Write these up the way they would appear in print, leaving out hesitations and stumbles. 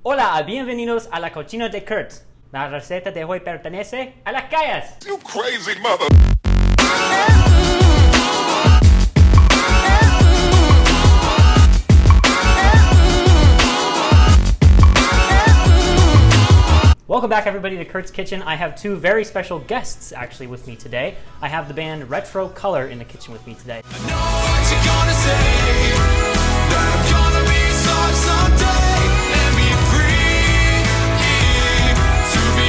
Hola, bienvenidos a la cocina de Curt'S. La receta de hoy pertenece a las calles. You crazy mother. Welcome back everybody to Curt'S Kitchen. I have two very special guests actually with me today. I have the band Retro Color in the kitchen with me today. I know what you're gonna say, that I'm gonna be soft someday and be free to be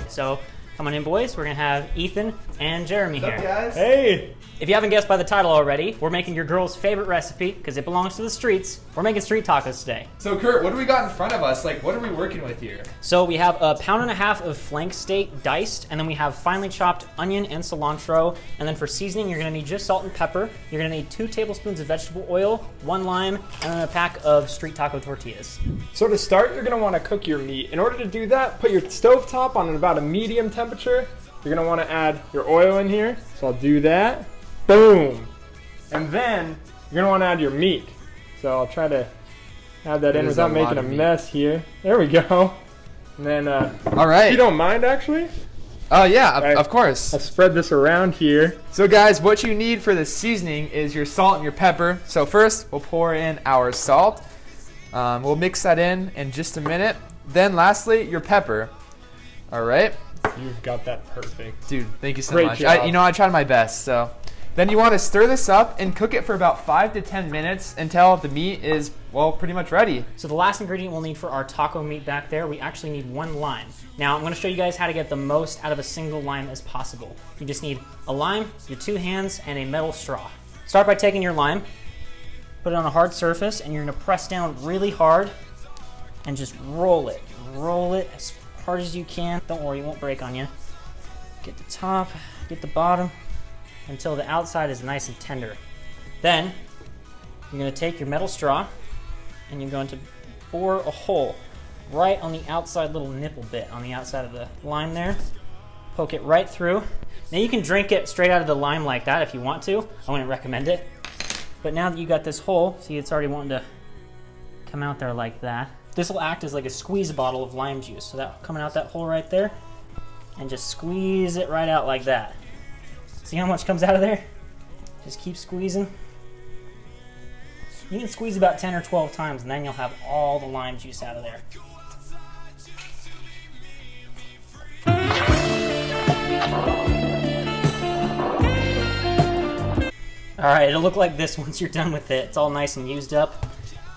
me. So come on in boys, we're gonna have Ethan and Jeremy here. What's up, guys? Hey! If you haven't guessed by the title already, we're making your girl's favorite recipe because it belongs to the streets. We're making street tacos today. So Kurt, what do we got in front of us? Like, what are we working with here? So we have a 1.5 pounds of flank steak diced, and then we have finely chopped onion and cilantro. And then for seasoning, you're gonna need just salt and pepper. You're gonna need 2 tablespoons of vegetable oil, 1 lime, and then a pack of street taco tortillas. So to start, you're gonna wanna cook your meat. In order to do that, put your stovetop on about a medium temperature. You're gonna wanna add your oil in here. So I'll do that. Boom! And then you're gonna wanna add your meat. So I'll try to add that in without making a mess here. There we go. And then, All right. if you don't mind actually, Oh yeah, Right. of course. I'll spread this around here. So guys, what you need for the seasoning is your salt and your pepper. So first, we'll pour in our salt. We'll mix that in just a minute. Then lastly, your pepper. All right. You've got that perfect. Dude, thank you so Great much. job. I tried my best. So then you want to stir this up and cook it for about 5 to 10 minutes until the meat is, well, pretty much ready. So the last ingredient we'll need for our taco meat back there, we actually need 1 lime. Now I'm gonna show you guys how to get the most out of a single lime as possible. You just need a lime, your 2 hands, and a metal straw. Start by taking your lime, put it on a hard surface, and you're gonna press down really hard and just roll it. Roll it as hard as you can. Don't worry, it won't break on you. Get the top, get the bottom, until the outside is nice and tender. Then, you're gonna take your metal straw and you're going to bore a hole right on the outside little nipple bit on the outside of the lime there. Poke it right through. Now you can drink it straight out of the lime like that if you want to. I wouldn't recommend it. But now that you got this hole, see it's already wanting to come out there like that. This will act as like a squeeze bottle of lime juice. So that coming out that hole right there, and just squeeze it right out like that. See how much comes out of there? Just keep squeezing. You can squeeze about 10 or 12 times and then you'll have all the lime juice out of there. Alright, it'll look like this once you're done with it. It's all nice and used up.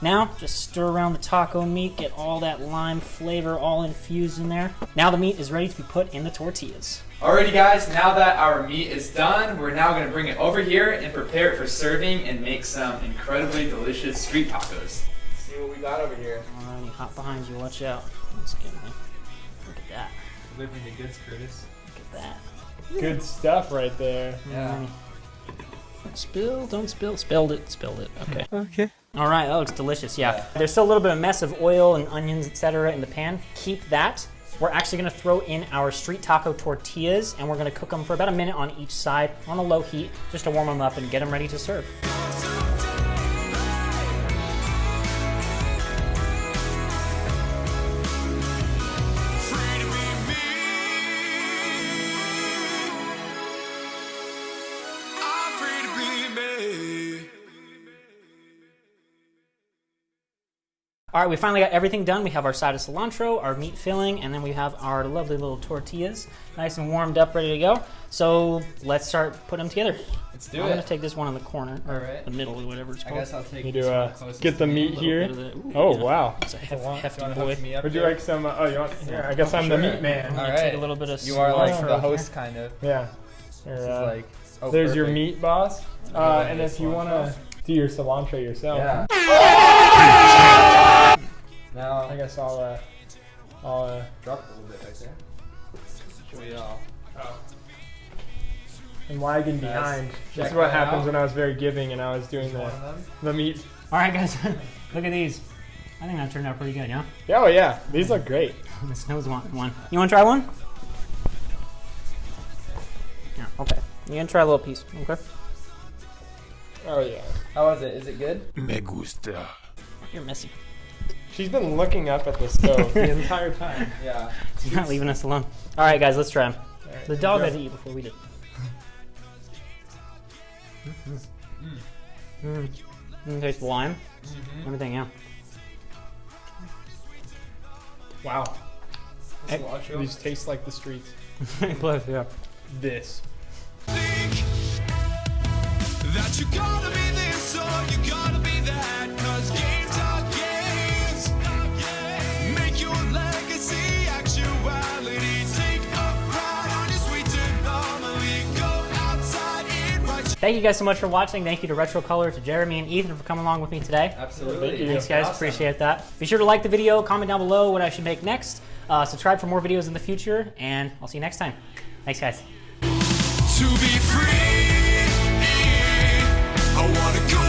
Now, just stir around the taco meat, get all that lime flavor all infused in there. Now the meat is ready to be put in the tortillas. Alrighty guys, now that our meat is done, we're now gonna bring it over here and prepare it for serving and make some incredibly delicious street tacos. Let's see what we got over here. Alrighty, hot behind you, watch out. Let's get me. Look at that. Living the goods, Curtis. Look at that. Good stuff right there. Yeah. Don't spill, don't spill. Spilled it, okay. Okay. All right, that looks delicious, yeah. There's still a little bit of mess of oil and onions, etc. in the pan. Keep that. We're actually gonna throw in our street taco tortillas and we're gonna cook them for about a minute on each side on a low heat just to warm them up and get them ready to serve. All right, we finally got everything done. We have our side of cilantro, our meat filling, and then we have our lovely little tortillas, nice and warmed up, ready to go. So let's start putting them together. Let's do I'm it. gonna take this one in the corner, or Alright. the middle, or whatever it's I called. guess I'll take You this do one closest get the to me. meat here. Ooh, Oh yeah. wow! It's a hefty Wanna boy. hook me up Would you here? like some? Oh, you want? Yeah, I guess I'm the Sure. meat man. I'm All gonna take right. a little bit of You are like cilantro the here. host, kind of. Yeah. This is Here, like. Oh, there's your perfect. meat, boss. I And need if you cilantro. wanna do your cilantro yourself, Yeah. Now I guess I'll drop it a little bit right there. Show you all. I'm lagging behind. Check This is what that happens out. when I was very giving and I was doing One of them. the meat. All right, guys, look at these. I think that turned out pretty good, yeah? Yeah, oh yeah, these look great. This nose want one. You want to try one? Yeah, okay. You can try a little piece, okay? Oh yeah. How was it? Is it good? Me gusta. You're messy. She's been looking up at the stove the entire time. Yeah. She's not leaving us alone. All right, guys, let's try them. All right, The dog go. had to eat before we did. Tastes lime. Everything, yeah. Wow. Hey. These taste like the streets. Close, yeah. This. Think that you gotta be this or you gotta be that, 'cause games are games. Make your legacy actuality. Take a pride on your sweet anomaly. Go outside and write Thank you guys so much for watching. Thank you to Retro Color, to Jeremy and Ethan for coming along with me today. Absolutely. Thank you. Thanks, guys. Awesome. Appreciate that. Be sure to like the video, comment down below what I should make next. Subscribe for more videos in the future, and I'll see you next time. Thanks, guys. to be free. I wanna go